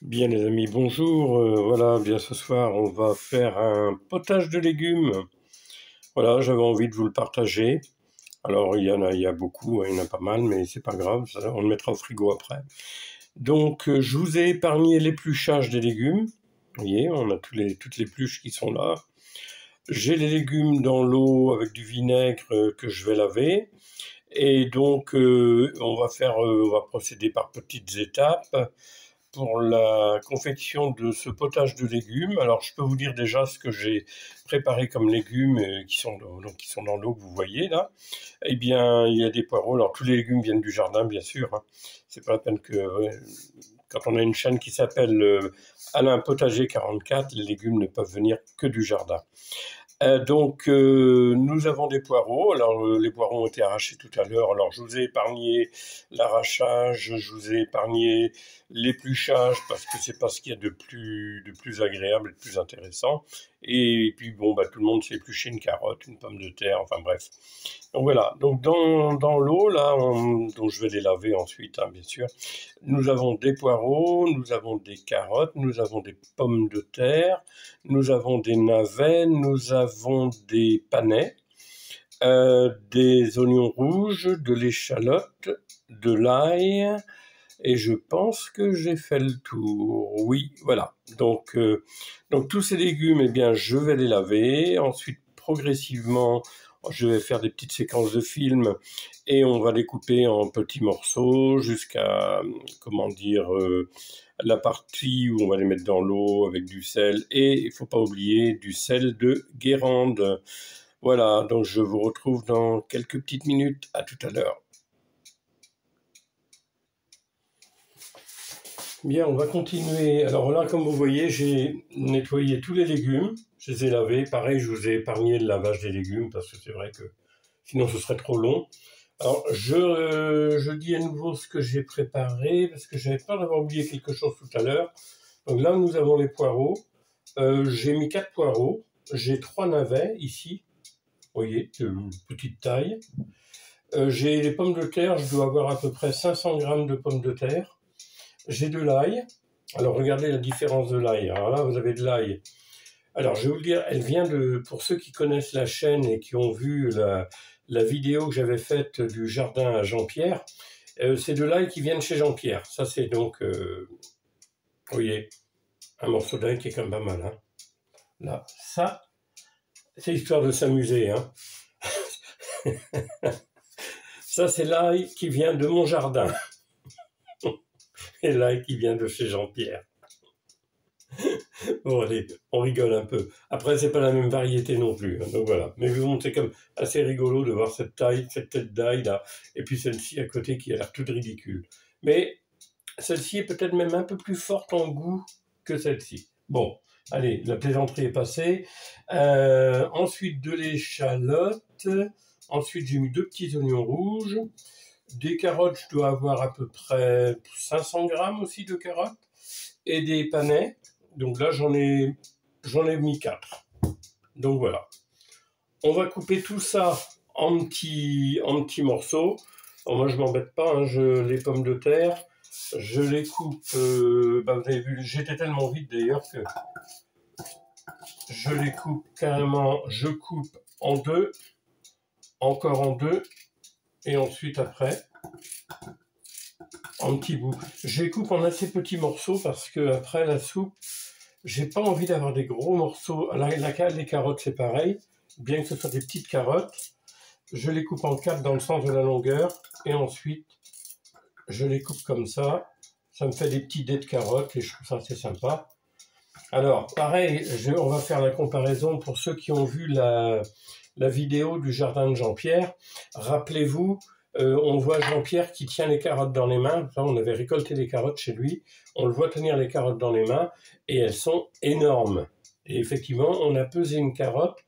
Bien les amis, bonjour. Voilà, bien ce soir, on va faire un potage de légumes. Voilà, j'avais envie de vous le partager. Alors, il y a beaucoup, hein, il y en a pas mal, mais c'est pas grave, ça, on le mettra au frigo après. Donc, je vous ai épargné l'épluchage des légumes. Vous voyez, on a toutes les épluches qui sont là. J'ai les légumes dans l'eau avec du vinaigre que je vais laver. Et donc, on va procéder par petites étapes pour la confection de ce potage de légumes. Alors, je peux vous dire déjà ce que j'ai préparé comme légumes qui sont dans l'eau que vous voyez là. Eh bien, il y a des poireaux. Alors, tous les légumes viennent du jardin, bien sûr, hein. C'est pas la peine que... quand on a une chaîne qui s'appelle Alain Potager 44, les légumes ne peuvent venir que du jardin. Nous avons des poireaux. Alors, les poireaux ont été arrachés tout à l'heure. Alors, je vous ai épargné l'arrachage, je vous ai épargné l'épluchage parce que c'est pas ce qu'il y a de plus agréable et de plus intéressant. Et puis, bon, bah, tout le monde sait éplucher une carotte, une pomme de terre, enfin bref. Donc voilà. Donc, dans l'eau, là, dont je vais les laver ensuite, hein, bien sûr, nous avons des poireaux, nous avons des carottes, nous avons des pommes de terre, nous avons des navets, nous avons des panais, des oignons rouges, de l'échalote, de l'ail, et je pense que j'ai fait le tour. Oui, voilà. Donc tous ces légumes, eh bien, je vais les laver. Ensuite, progressivement, je vais faire des petites séquences de films et on va les couper en petits morceaux jusqu'à, comment dire, la partie où on va les mettre dans l'eau avec du sel et il faut pas oublier du sel de Guérande. Voilà, donc je vous retrouve dans quelques petites minutes. À tout à l'heure. Bien, on va continuer. Alors là, comme vous voyez, j'ai nettoyé tous les légumes. Je les ai lavés. Pareil, je vous ai épargné le lavage des légumes parce que c'est vrai que sinon ce serait trop long. Alors, je dis à nouveau ce que j'ai préparé parce que j'avais peur d'avoir oublié quelque chose tout à l'heure. Donc là, nous avons les poireaux. J'ai mis 4 poireaux. J'ai 3 navets ici. Vous voyez, de petite taille. J'ai les pommes de terre. Je dois avoir à peu près 500 grammes de pommes de terre. J'ai de l'ail. Alors regardez la différence de l'ail. Alors là, vous avez de l'ail. Alors je vais vous le dire, elle vient de, pour ceux qui connaissent la chaîne et qui ont vu la vidéo que j'avais faite du jardin à Jean-Pierre, c'est de l'ail qui vient de chez Jean-Pierre. Ça c'est donc, vous voyez, un morceau d'ail qui est quand même pas mal, hein. Là, ça, c'est histoire de s'amuser, hein. Ça c'est l'ail qui vient de mon jardin et l'ail qui vient de chez Jean-Pierre. Bon, allez, on rigole un peu. Après, c'est pas la même variété non plus, hein, donc voilà. Mais bon, c'est comme assez rigolo de voir cette taille, cette tête d'ail là, et puis celle-ci à côté qui a l'air toute ridicule. Mais celle-ci est peut-être même un peu plus forte en goût que celle-ci. Bon, allez, la plaisanterie est passée. Ensuite, de l'échalote. Ensuite, j'ai mis 2 petits oignons rouges. Des carottes, je dois avoir à peu près 500 grammes aussi de carottes. Et des panais. Donc là, j'en ai mis 4. Donc voilà. On va couper tout ça en petits morceaux. Alors moi, je m'embête pas, hein, les pommes de terre, je les coupe, vous avez vu, j'étais tellement vite d'ailleurs que je les coupe carrément, je coupe en deux, encore en deux, et ensuite après, en petits bouts. Je les coupe en assez petits morceaux parce que après la soupe, j'ai pas envie d'avoir des gros morceaux. Les carottes, c'est pareil. Bien que ce soit des petites carottes, je les coupe en 4 dans le sens de la longueur. Et ensuite, je les coupe comme ça. Ça me fait des petits dés de carottes et je trouve ça assez sympa. Alors, pareil, on va faire la comparaison pour ceux qui ont vu la vidéo du jardin de Jean-Pierre. Rappelez-vous, on voit Jean-Pierre qui tient les carottes dans les mains. Là, on avait récolté des carottes chez lui. On le voit tenir les carottes dans les mains et elles sont énormes. Et effectivement, on a pesé une carotte.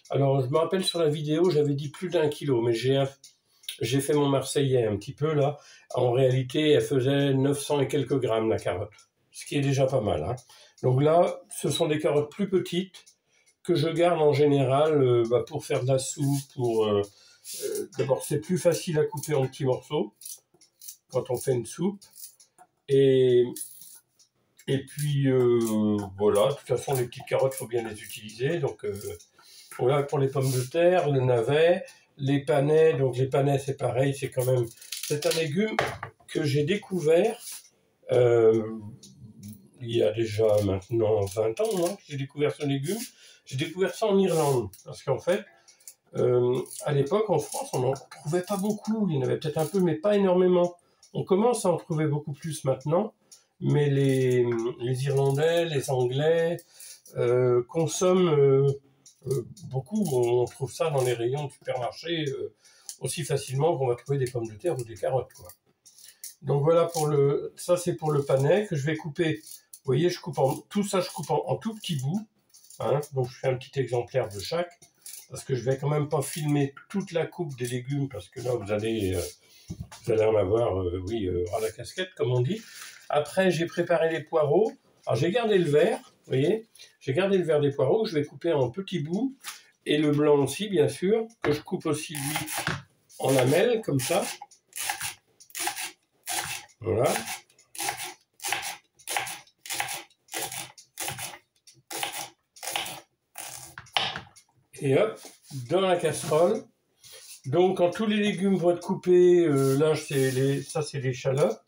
Alors, je me rappelle sur la vidéo, j'avais dit plus d'1 kilo, mais j'ai fait mon Marseillais un petit peu là. En réalité, elle faisait 900 et quelques grammes la carotte, ce qui est déjà pas mal, hein. Donc là, ce sont des carottes plus petites que je garde en général pour faire de la soupe. D'abord, c'est plus facile à couper en petits morceaux quand on fait une soupe. Et Et puis voilà, de toute façon les petites carottes, il faut bien les utiliser. Donc voilà pour les pommes de terre, le navet, les panais. Donc les panais c'est pareil, c'est un légume que j'ai découvert euh, il y a déjà maintenant 20 ans hein, que j'ai découvert ce légume. J'ai découvert ça en Irlande parce qu'en fait à l'époque en France on n'en trouvait pas beaucoup. Il y en avait peut-être un peu mais pas énormément. On commence à en trouver beaucoup plus maintenant. Mais les Irlandais, les Anglais consomment beaucoup. On trouve ça dans les rayons de supermarché aussi facilement qu'on va trouver des pommes de terre ou des carottes, quoi. Donc voilà ça c'est pour le panais que je vais couper. Vous voyez, tout ça, je coupe en tout petits bouts. Hein, donc je fais un petit exemplaire de chaque parce que je vais quand même pas filmer toute la coupe des légumes parce que là vous allez en avoir, à la casquette comme on dit. Après, j'ai préparé les poireaux. Alors, j'ai gardé le vert, vous voyez. J'ai gardé le vert des poireaux, je vais couper en petits bouts. Et le blanc aussi, bien sûr, que je coupe aussi, lui, en lamelles, comme ça. Voilà. Et hop, dans la casserole. Donc, quand tous les légumes vont être coupés, là, ça, c'est l'échalote.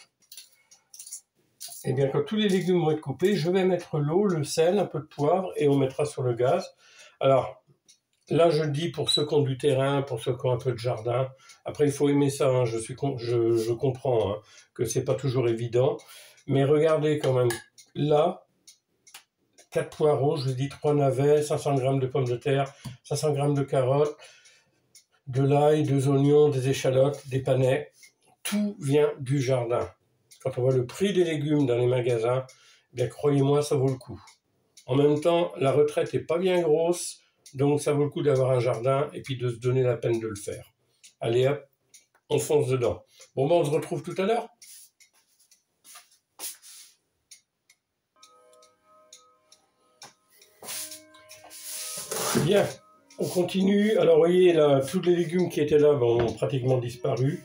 Et bien, quand tous les légumes vont être coupés, je vais mettre l'eau, le sel, un peu de poivre, et on mettra sur le gaz. Alors, là, je le dis pour ceux qui ont du terrain, pour ceux qui ont un peu de jardin. Après, il faut aimer ça. Hein. Je comprends hein, que c'est pas toujours évident. Mais regardez quand même. Là, 4 poireaux, je vous dis 3 navets, 500 g de pommes de terre, 500 g de carottes, de l'ail, 2 oignons, des échalotes, des panais. Tout vient du jardin. Quand on voit le prix des légumes dans les magasins, eh bien croyez-moi, ça vaut le coup. En même temps, la retraite n'est pas bien grosse, donc ça vaut le coup d'avoir un jardin et puis de se donner la peine de le faire. Allez hop, on fonce dedans. Bon, on se retrouve tout à l'heure. Bien, on continue. Alors, vous voyez, là, tous les légumes qui étaient là ont pratiquement disparu.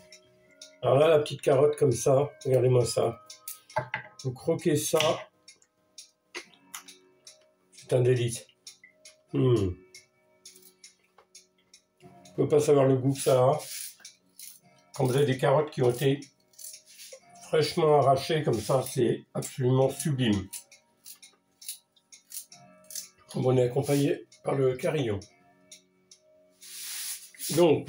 Alors là, la petite carotte comme ça, regardez-moi ça. Vous croquez ça. C'est un délice. On ne peut pas savoir le goût que ça a. Quand vous avez des carottes qui ont été fraîchement arrachées comme ça, c'est absolument sublime. On est accompagné par le carillon. Donc,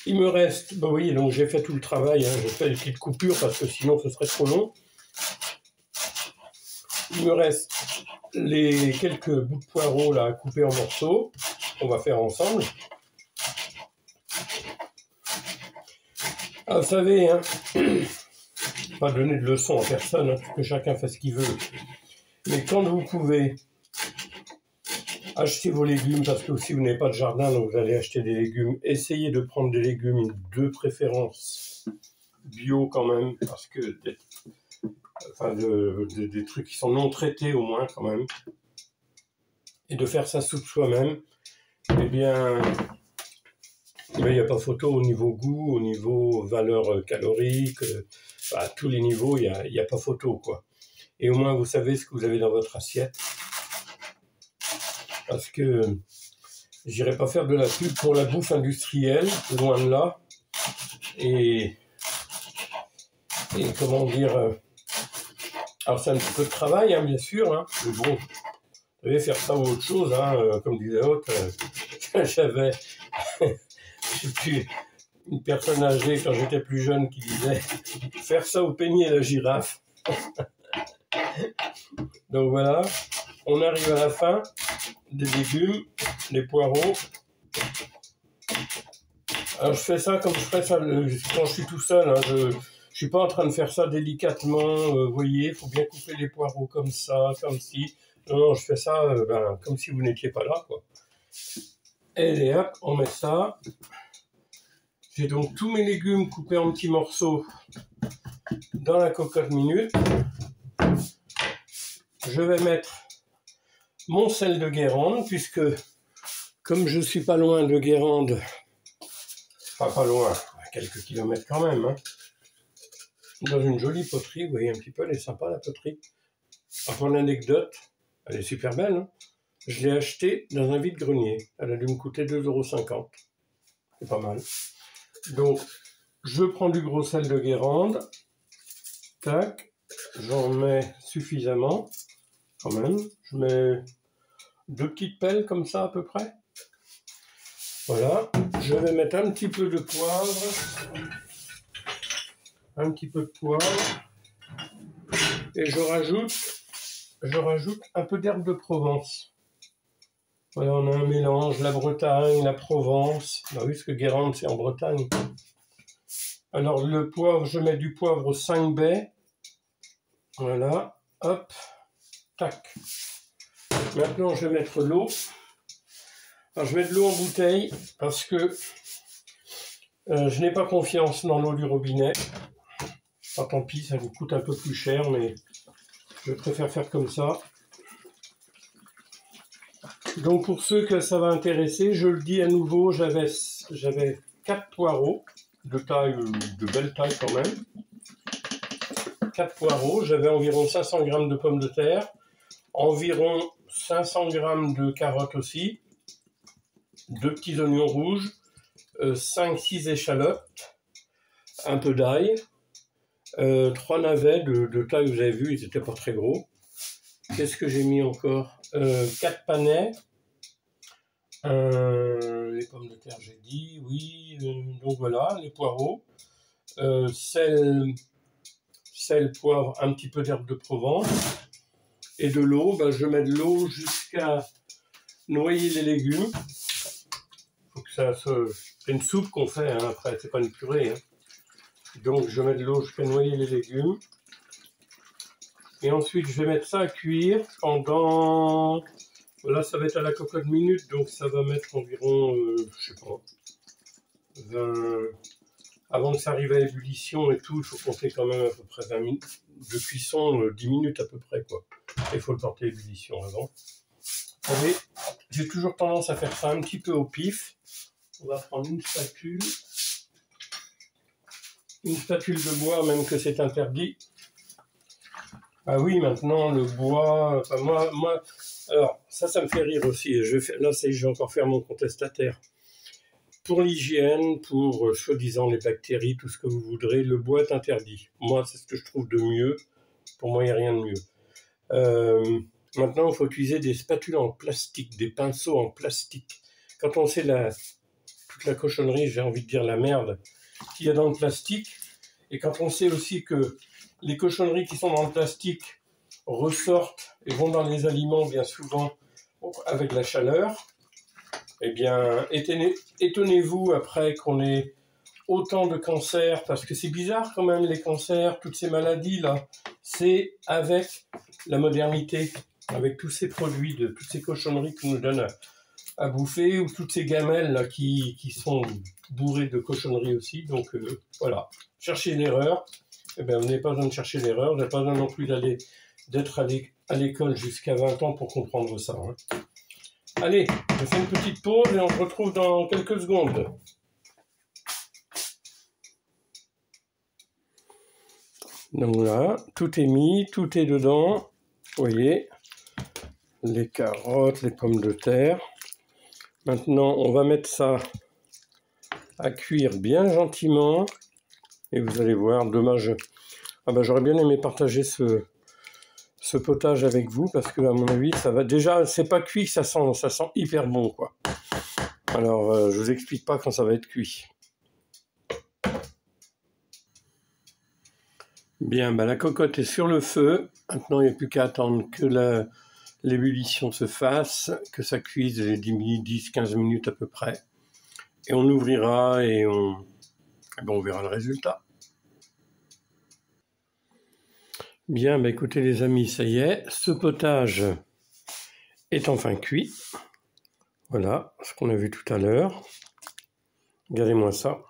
il me reste, vous voyez, donc j'ai fait tout le travail, hein, j'ai fait des petites coupures parce que sinon ce serait trop long. Il me reste les quelques bouts de poireaux là coupés en morceaux qu'on va faire ensemble. Ah, vous savez, hein, pas donner de leçons à personne, hein, que chacun fasse ce qu'il veut. Mais quand vous pouvez acheter vos légumes, parce que si vous n'avez pas de jardin, donc vous allez acheter des légumes, essayez de prendre des légumes de préférence bio quand même, parce que des trucs qui sont non traités au moins quand même, et de faire sa soupe soi-même, eh bien, il n'y a pas photo au niveau goût, au niveau valeur calorique, à tous les niveaux, il n'y a pas photo, quoi. Et au moins, vous savez ce que vous avez dans votre assiette. Parce que j'irai pas faire de la pub pour la bouffe industrielle, loin de là. Et comment dire... alors, c'est un petit peu de travail, hein, bien sûr, hein, mais bon, vous savez, faire ça ou autre chose, hein, comme disait l'autre, j'avais... je sais plus, une personne âgée quand j'étais plus jeune qui disait faire ça ou peigner la girafe. Donc voilà, on arrive à la fin des légumes, les poireaux. Alors je fais ça comme je ferais ça quand je suis tout seul. Hein, je suis pas en train de faire ça délicatement. Vous voyez, il faut bien couper les poireaux comme ça, comme si. Non, je fais ça comme si vous n'étiez pas là, quoi. Et hop, on met ça. J'ai donc tous mes légumes coupés en petits morceaux dans la cocotte minute. Je vais mettre mon sel de Guérande, puisque comme je suis pas loin de Guérande, enfin pas loin, à quelques kilomètres quand même, hein, dans une jolie poterie, vous voyez un petit peu, elle est sympa la poterie, Pour l'anecdote, elle est super belle, hein. Je l'ai achetée dans un vide-grenier. Elle a dû me coûter 2,50 €. C'est pas mal. Donc, je prends du gros sel de Guérande. Tac. J'en mets suffisamment, quand même. Je mets 2 petites pelles comme ça, à peu près. Voilà. Je vais mettre un petit peu de poivre. Un petit peu de poivre. Et je rajoute un peu d'herbe de Provence. Voilà, on a un mélange, la Bretagne, la Provence. Bah oui, parce que Guérande, c'est en Bretagne. Alors, le poivre, je mets du poivre 5 baies. Voilà, hop, tac. Maintenant, je vais mettre l'eau. Alors, je mets de l'eau en bouteille parce que je n'ai pas confiance dans l'eau du robinet. Ah, tant pis, ça vous coûte un peu plus cher, mais je préfère faire comme ça. Donc pour ceux que ça va intéresser, je le dis à nouveau, j'avais 4 poireaux, de belle taille quand même. 4 poireaux, j'avais environ 500 g de pommes de terre, environ 500 g de carottes aussi, 2 petits oignons rouges, 5-6 échalotes, un peu d'ail, 3 navets de taille, vous avez vu, ils n'étaient pas très gros. Qu'est-ce que j'ai mis encore? 4 panais. Les pommes de terre, j'ai dit, oui. Donc voilà, les poireaux. Sel, poivre, un petit peu d'herbe de Provence. Et de l'eau, je mets de l'eau jusqu'à noyer les légumes. Faut que c'est une soupe qu'on fait, hein, après, c'est pas une purée. Hein. Donc je mets de l'eau jusqu'à noyer les légumes. Et ensuite, je vais mettre ça à cuire pendant... Là, ça va être à la cocotte minute, donc ça va mettre environ, je sais pas, 20... Avant que ça arrive à ébullition et tout, il faut compter quand même à peu près 20 minutes de cuisson, 10 minutes à peu près, quoi. Il faut le porter à ébullition avant. Vous savez, j'ai toujours tendance à faire ça un petit peu au pif. On va prendre une spatule de bois, même que c'est interdit. Ah oui, maintenant, le bois... Enfin, moi... Alors, ça me fait rire aussi. Là, je vais encore faire mon contestataire. Pour l'hygiène, pour soi-disant les bactéries, tout ce que vous voudrez, le bois est interdit. Moi, c'est ce que je trouve de mieux. Pour moi, il n'y a rien de mieux. Maintenant, il faut utiliser des spatules en plastique, des pinceaux en plastique. Quand on sait toute la cochonnerie, j'ai envie de dire la merde, qu'il y a dans le plastique, et quand on sait aussi que les cochonneries qui sont dans le plastique ressortent et vont dans les aliments bien souvent avec la chaleur, eh bien, étonnez-vous après qu'on ait autant de cancers, parce que c'est bizarre quand même, les cancers, toutes ces maladies-là, c'est avec la modernité, avec tous ces produits, toutes ces cochonneries qu'on nous donne à bouffer, ou toutes ces gamelles là, qui sont bourrées de cochonneries aussi. Donc voilà, cherchez l'erreur. Eh bien, vous n'avez pas besoin de chercher l'erreur, vous n'avez pas besoin non plus d'être à l'école jusqu'à 20 ans pour comprendre ça. Hein. Allez, je fais une petite pause et on se retrouve dans quelques secondes. Donc là, tout est mis, tout est dedans. Vous voyez, les carottes, les pommes de terre. Maintenant, on va mettre ça à cuire bien gentiment. Et vous allez voir, dommage. Ah ben, j'aurais bien aimé partager ce potage avec vous parce que à mon avis, ça va déjà. C'est pas cuit, ça sent hyper bon, quoi. Alors, je vous explique pas quand ça va être cuit. Bien, la cocotte est sur le feu. Maintenant, il n'y a plus qu'à attendre que l'ébullition se fasse, que ça cuise les 10-15 minutes à peu près. Et on ouvrira et on verra le résultat. Bien, écoutez les amis, ça y est, ce potage est enfin cuit. Voilà, ce qu'on a vu tout à l'heure. Regardez-moi ça.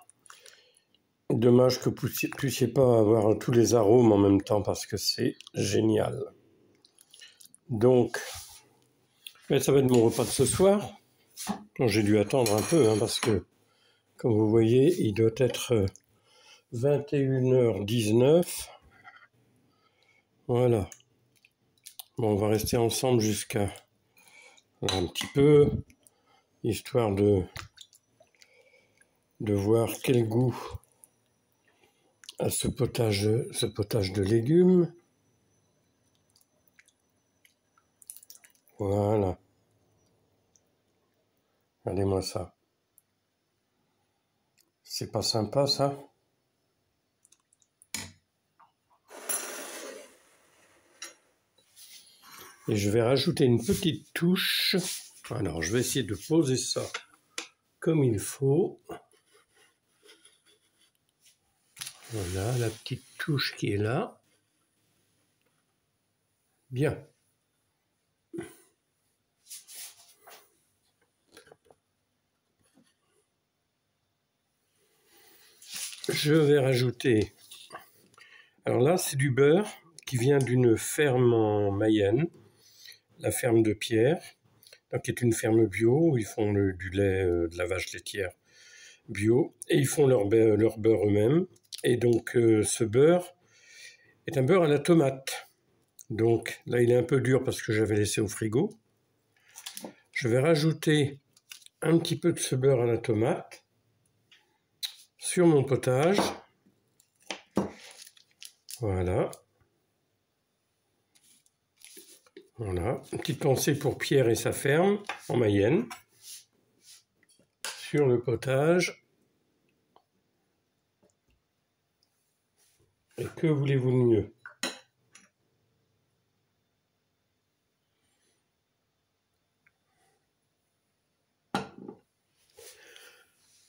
Dommage que vous ne puissiez pas avoir tous les arômes en même temps parce que c'est génial. Donc, ça va être mon repas de ce soir. J'ai dû attendre un peu parce que, comme vous voyez, il doit être 21h19. Voilà. Bon, on va rester ensemble jusqu'à un petit peu, histoire de voir quel goût a ce potage de légumes. Voilà. Regardez-moi ça. C'est pas sympa, ça? Et je vais rajouter une petite touche. Alors, je vais essayer de poser ça comme il faut. Voilà, la petite touche qui est là. Bien. Je vais rajouter... Alors là, c'est du beurre qui vient d'une ferme en Mayenne, la ferme de Pierre, donc qui est une ferme bio où ils font du lait de la vache laitière bio et ils font leur beurre eux-mêmes. Et donc ce beurre est un beurre à la tomate. Donc là, il est un peu dur parce que j'avais laissé au frigo. Je vais rajouter un petit peu de ce beurre à la tomate sur mon potage. Voilà. Voilà. Une petite pensée pour Pierre et sa ferme en Mayenne. Sur le potage. Et que voulez-vous de mieux?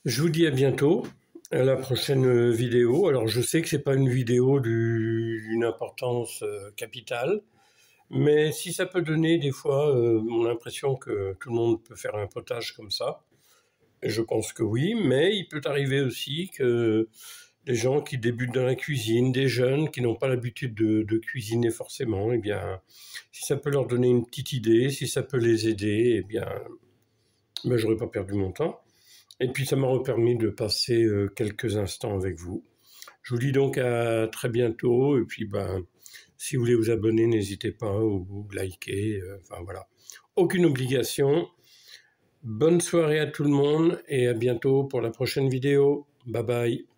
Je vous dis à bientôt, à la prochaine vidéo. Alors je sais que c'est pas une vidéo d'une importance capitale, mais si ça peut donner des fois l'impression que tout le monde peut faire un potage comme ça, je pense que oui, mais il peut arriver aussi que des gens qui débutent dans la cuisine, des jeunes qui n'ont pas l'habitude de cuisiner forcément, eh bien, si ça peut leur donner une petite idée, si ça peut les aider, eh bien, j'aurais pas perdu mon temps. Et puis ça m'a permis de passer quelques instants avec vous. Je vous dis donc à très bientôt, et puis si vous voulez vous abonner, n'hésitez pas, ou liker, enfin voilà. Aucune obligation. Bonne soirée à tout le monde, et à bientôt pour la prochaine vidéo. Bye bye.